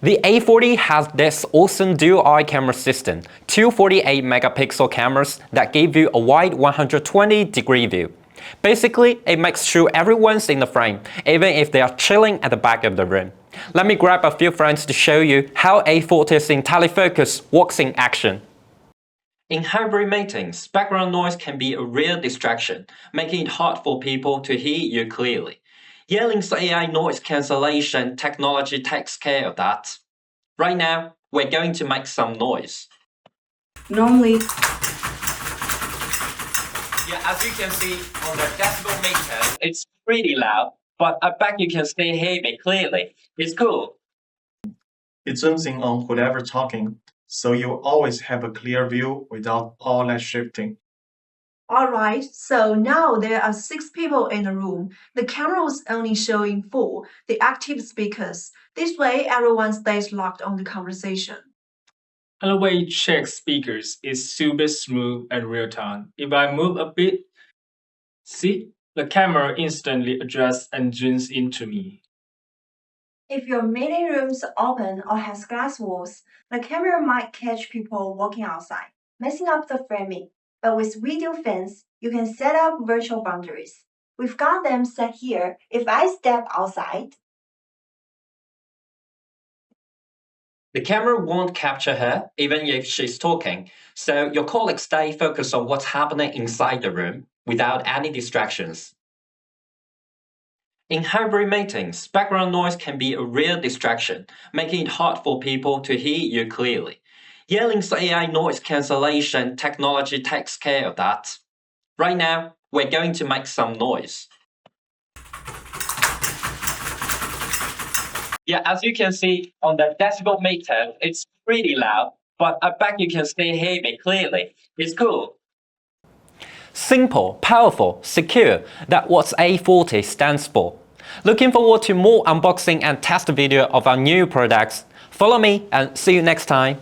The A40 has this awesome dual-eye camera system, two 48-megapixel cameras that give you a wide 120-degree view. Basically, it makes sure everyone's in the frame, even if they are chilling at the back of the room. Let me grab a few frames to show you how A40's IntelliFocus works in action. In hybrid meetings, background noise can be a real distraction, making it hard for people to hear you clearly. Yelling's AI noise cancellation technology takes care of that. Right now, we're going to make some noise. Normally, yeah, as you can see on the decibel meter, it's pretty loud, but I bet you can still hear me clearly. It's cool. It zooms in on whoever's talking, so you always have a clear view without all that shifting. alright, so now there are 6 people in the room. The camera was only showing 4, the active speakers. This way, everyone stays locked on the conversation. And the way it checks speakers is super smooth and real time. If I move a bit, see, the camera instantly adjusts and zooms into me. If your meeting room's open or has glass walls, the camera might catch people walking outside, messing up the framing. But with video fans, you can set up virtual boundaries. We've got them set here. If I step outside, The camera won't capture her, even if she's talking, so your colleagues stay focused on what's happening inside the room without any distractions. In hybrid meetings, background noise can be a real distraction, making it hard for people to hear you clearly. Yelling's AI noise cancellation technology takes care of that. Right now, we're going to make some noise. Yeah, as you can see on the decibel meter, it's pretty loud, but I bet you can still hear me clearly. It's cool. Simple, powerful, secure. That's what A40 stands for. Looking forward to more unboxing and test video of our new products. Follow me and see you next time.